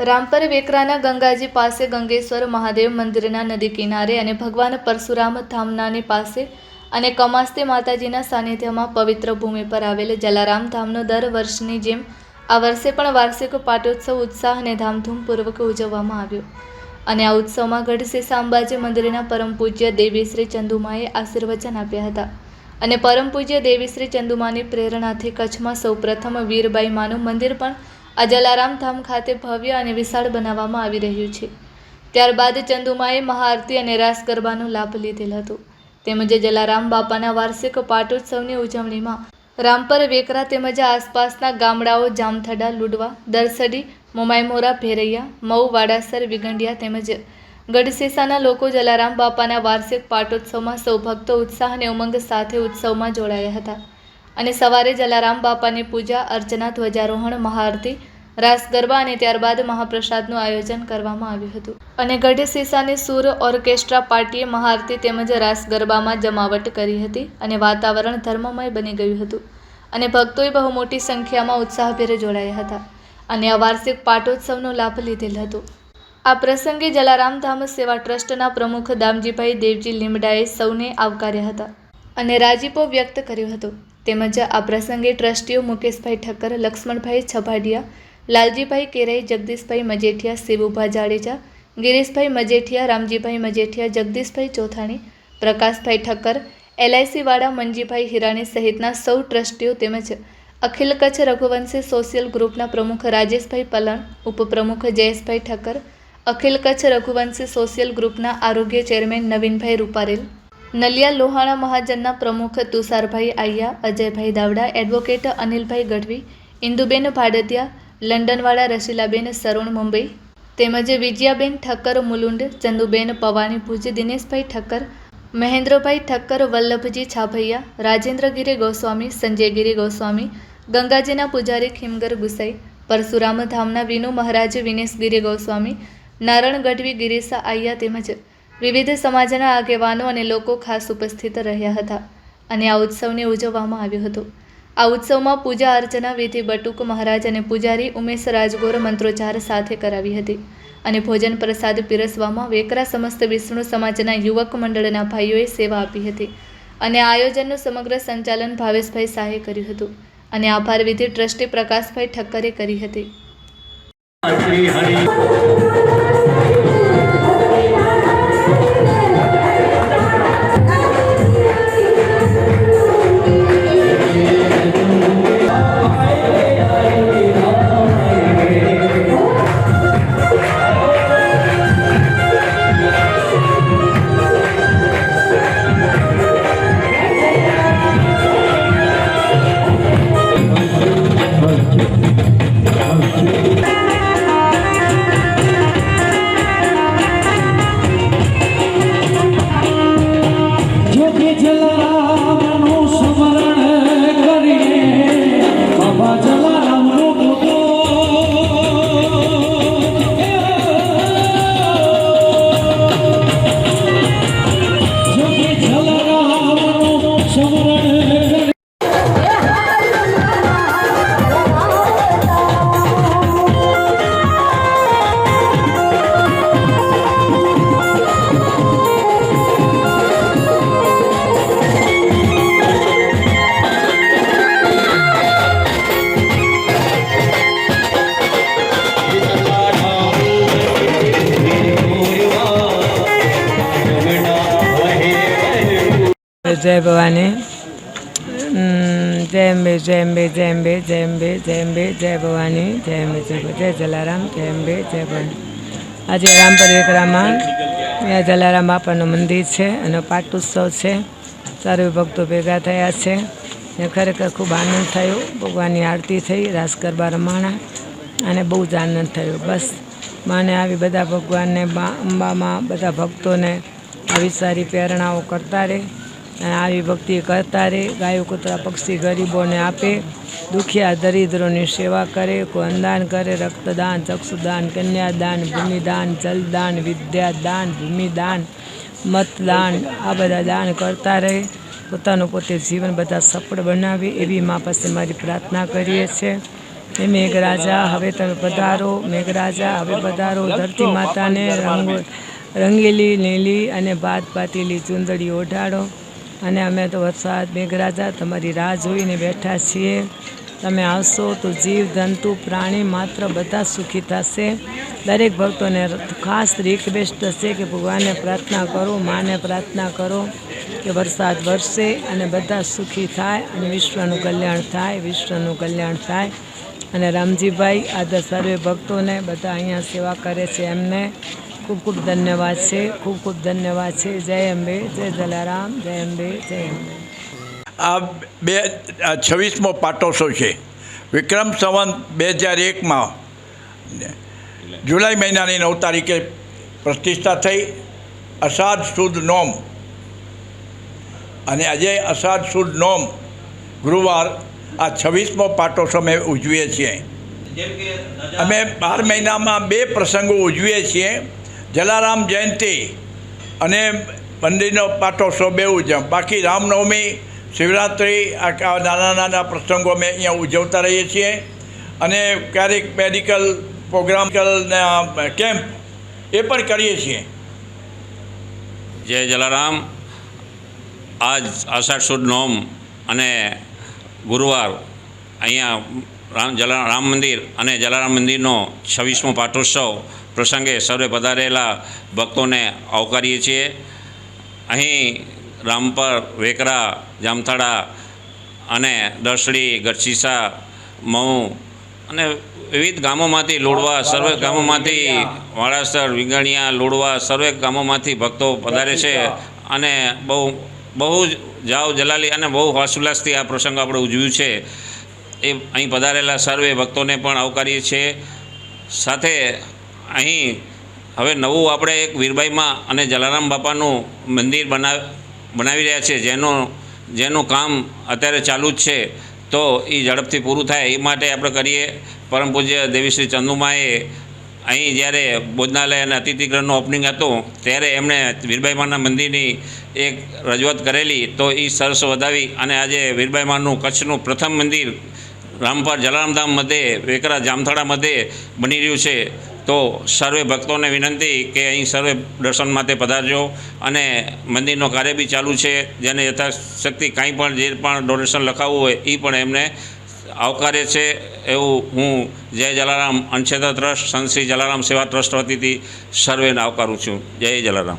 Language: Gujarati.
રામપર વેકરાના ગંગાજી પાસે ગંગેશ્વર મહાદેવ મંદિરના નદી કિનારે અને ભગવાન પરશુરામ ધામનાની પાસે અને કમાસ્તી માતાજીના સાનિધ્યમાં પવિત્ર ભૂમિ પર આવેલ જલારામ ધામનો દર વર્ષની જેમ આ વર્ષે પણ વાર્ષિક પાટોત્સવ ઉત્સાહ અને ધામધૂમપૂર્વક ઉજવવામાં આવ્યો અને આ ઉત્સવમાં ગઢશીસા અંબાજી મંદિરના પરમ પૂજ્ય દેવી શ્રી ચંદુમાએ આશીર્વચન આપ્યા હતા અને પરમ પૂજ્ય દેવી શ્રી ચંદુમાની પ્રેરણાથી કચ્છમાં સૌપ્રથમ વીરબાઈ માનું મંદિર પણ આ જલારામ ધામ ખાતે ભવ્ય અને વિશાળ બનાવવામાં આવી રહ્યું છે। ત્યારબાદ ચંદુમાએ મહાઆરતી અને રાસ ગરબાનો લાભ લીધેલ હતો તેમજ જલારામ બાપાના વાર્ષિક પાટોત્સવની ઉજવણીમાં રામપર વેકરા તેમજ આસપાસના ગામડાઓ જામથડા, લુડવા, દરસડી, મોમાયમોરા, ભેરૈયા, મઉ, વાડાસર, વિગંડિયા તેમજ ગઢશીસાના લોકો જલારામ બાપાના વાર્ષિક પાટોત્સવમાં સૌ ભક્તો ઉત્સાહ અને ઉમંગ સાથે ઉત્સવમાં જોડાયા હતા અને સવારે જલારામ બાપાની પૂજા અર્ચના, ધ્વજારોહણ, મહાઆરતી, રાસ ગરબા અને ત્યારબાદ મહાપ્રસાદનું આયોજન કરવામાં આવ્યું હતું અને ગઢશીસાની સૂર ઓર્કેસ્ટ્રા પાર્ટીએ મહાઆરતી તેમજ રાસ ગરબામાં જમાવટ કરી હતી અને વાતાવરણ ધર્મમય બની ગયું હતું અને ભક્તોએ બહુ મોટી સંખ્યામાં ઉત્સાહભેર જોડાયા હતા અને આ વાર્ષિક પાટોત્સવનો લાભ લીધેલ હતો। આ પ્રસંગે જલારામ ધામ સેવા ટ્રસ્ટના પ્રમુખ દામજીભાઈ દેવજી લીમડાએ સૌને આવકાર્યા હતા અને રાજીપો વ્યક્ત કર્યો હતો તેમજ આ પ્રસંગે ટ્રસ્ટીઓ મુકેશભાઈ ઠક્કર, લક્ષ્મણભાઈ છભાડિયા, લાલજીભાઈ કેરાઈ, જગદીશભાઈ મજેઠિયા, શિવુભા જાડેજા, ગિરીશભાઈ મજેઠિયા, રામજીભાઈ મજેઠિયા, જગદીશભાઈ ચોથાણી, પ્રકાશભાઈ ઠક્કર, LIC વાળા મંજીભાઈ હિરાણી સહિતના સૌ ટ્રસ્ટીઓ તેમજ અખિલ કચ્છ રઘુવંશી સોશિયલ ગ્રુપના પ્રમુખ રાજેશભાઈ પલણ, ઉપપ્રમુખ જયેશભાઈ ઠક્કર, અખિલ કચ્છ રઘુવંશી સોશિયલ ગ્રુપના આરોગ્ય ચેરમેન નવીનભાઈ રૂપારેલ, નલિયા લોહાણા મહાજનના પ્રમુખ તુષારભાઈ આયા, અજયભાઈ દાવડા, એડવોકેટ અનિલભાઈ ગઢવી, ઇન્દુબેન ભાડતિયા, લંડનવાળા રસીલાબેન સરુણ મુંબઈ તેમજ વિજયાબેન ઠક્કર મુલુંડ, ચંદુબેન પવાણી ભુજ, દિનેશભાઈ ઠક્કર, મહેન્દ્રભાઈ ઠક્કર, વલ્લભજી છાભૈયા, રાજેન્દ્રગીરી ગોસ્વામી, સંજયગીરી ગોસ્વામી, ગંગાજીના પૂજારી ખીમગર ગુસાઈ, પરશુરામ ધામના વિનુ મહારાજ વિનેશગીરી ગોસ્વામી, નારણ ગઢવી, ગિરીસા આયા તેમજ વિવિધ સમાજના આગેવાનો અને લોકો ખાસ ઉપસ્થિત રહ્યા હતા અને આ ઉત્સવને ઉજવવામાં આવ્યો હતો। આ ઉત્સવમાં પૂજા અર્ચના વિધિ બટુક મહારાજ અને પૂજારી ઉમેશ રાજગોર મંત્રોચ્ચાર સાથે કરાવી હતી અને ભોજન પ્રસાદ પીરસવામાં વેકરા સમસ્ત વિષ્ણુ સમાજના યુવક મંડળના ભાઈઓએ સેવા આપી હતી અને આ આયોજનનું સમગ્ર સંચાલન ભાવેશભાઈ શાહે કર્યું હતું અને આભાર વિધિ ટ્રસ્ટી પ્રકાશભાઈ ઠક્કરે કરી હતી। जय भवानी, जय अम्बे, जय अम्बे, जय अम्बे, जय अम्बे, जय अम्बे, जय भवानी, जय अम्बे, जय जलाराम, जय अम्बे, जय भवानी। आज रामपर वेकरामां जलाराम बापाનું મંદિર છે અને પાટોત્સવ છે। સારું ભક્તો ભેગા થયા છે ને ખરેખર ખૂબ આનંદ થયો। ભગવાનની આરતી થઈ, રાસ ગરબા રમાણા અને બહુ જ આનંદ થયો। બસ માને આવી બધા ભગવાનને અંબામાં બધા ભક્તોને આવી સારી પ્રેરણાઓ કરતા રહે અને આવી ભક્તિ કરતા રહે। ગાયો કૂતરા પક્ષી ગરીબોને આપે, દુખિયા દરિદ્રોની સેવા કરે, કોઈ અન્નદાન કરે, રક્તદાન, ચક્ષુદાન, કન્યાદાન, ભૂમિદાન, જલદાન, વિદ્યાદાન, ભૂમિદાન, મતદાન આ બધા દાન કરતા રહે। પોતાનું પોતે જીવન બધા સફળ બનાવે એવી મા પાસે મારી પ્રાર્થના કરીએ છીએ હે મેઘરાજા હવે તમે પધારો, મેઘરાજા હવે પધારો, ધરતી માતાને રંગીલી લીલી અને ભાત પાતેલી ચૂંદડી ઓઢાડો. અને અમે તો વરસાદ મેઘરાજા તમારી રાહ જોઈને બેઠા છીએ. તમે આવશો તો જીવ જંતુ પ્રાણી માત્ર બધા સુખી થશે. દરેક ભક્તોને ખાસ રિક્વેસ્ટ છે કે ભગવાનને પ્રાર્થના કરો, માને પ્રાર્થના કરો કે વરસાદ વરસે અને બધા સુખી થાય અને વિશ્વનું કલ્યાણ થાય, વિશ્વનું કલ્યાણ થાય. અને રામજીભાઈ આદર સર્વે ભક્તોને બધા અહીંયા સેવા કરે છે એમને ખૂબ ખૂબ ધન્યવાદ છે, ખૂબ ખૂબ ધન્યવાદ છે. જય અંબે, જય જલારામ, જય અંબે, જય અંબે. આ 26મો પાટોત્સવ છે. વિક્રમ સંવત 2001માં જુલાઈ મહિનાની 9 તારીખે પ્રતિષ્ઠા થઈ. અષાઢ સુદ નોમ અને આજે અષાઢ સુદ નોમ ગુરુવાર આ 26મો પાટોત્સવ અમે ઉજવીએ છીએ. અમે 12 મહિનામાં 2 પ્રસંગો ઉજવીએ છીએ. જલારામ જયંતિ અને મંદિરનો પાટોત્સવ 2 ઉજવ. બાકી રામનવમી, શિવરાત્રિ, આ નાના પ્રસંગો અમે અહીંયા ઉજવતા રહીએ છીએ. અને ક્યારેક મેડિકલ પ્રોગ્રામ કેમ્પ એ પણ કરીએ છીએ. જય જલારામ. આજ આષાઢ સુદ નોમ અને ગુરુવાર અહીંયા રામ મંદિર અને જલારામ મંદિરનો 26મો પાટોત્સવ પ્રસંગે સર્વે પધારેલા ભક્તોને આવકારીએ છીએ. અહીં રામપર, વેકરા, જામથાળા અને દસડી, ગઢશીસા, મહુ અને વિવિધ ગામોમાંથી લોડવા, સર્વે ગામોમાંથી વાળાસર, વિંગણિયા, લોડવા સર્વે ગામોમાંથી ભક્તો પધારે છે. અને બહુ જાવ જલાલી અને બહુ હર્ષોલ્લાસથી આ પ્રસંગ આપણે ઉજવ્યું છે. એ અહીં પધારેલા સર્વે ભક્તોને પણ આવકારીએ છીએ. સાથે અહીં હવે નવું આપણે એક વીરબાઈમાં અને જલારામ બાપાનું મંદિર બનાવી રહ્યા છે, જેનું કામ અત્યારે ચાલુ જ છે. તો એ ઝડપથી પૂરું થાય એ માટે આપણે કરીએ. પરમ પૂજ્ય દેવીશ્રી ચંદુમાએ અહીં જ્યારે ભોજનાલય અને અતિથિગૃહનું ઓપનિંગ હતું ત્યારે એમણે વીરબાઈમાના મંદિરની એક રજૂઆત કરેલી. તો એ સરસ વધાવી અને આજે વીરબાઈમાનું કચ્છનું પ્રથમ મંદિર રામપર જલારામધામ મધ્યે, વેકરા, જામથાળા મધ્યે બની રહ્યું છે. તો સર્વે ભક્તોને વિનંતી કે અહીં સર્વે દર્શન માટે પધારજો. અને મંદિરનો કાર્ય બી ચાલુ છે. જેને યથાશક્તિ કાંઈ પણ જે પણ ડોનેશન લખાવવું હોય એ પણ એમને આવકારે છે. એવું હું જય જલારામ અન્નક્ષેત્ર ટ્રસ્ટ, સંત શ્રી જલારામ સેવા ટ્રસ્ટ વતીથી સર્વેને આવકારું છું. જય જલારામ.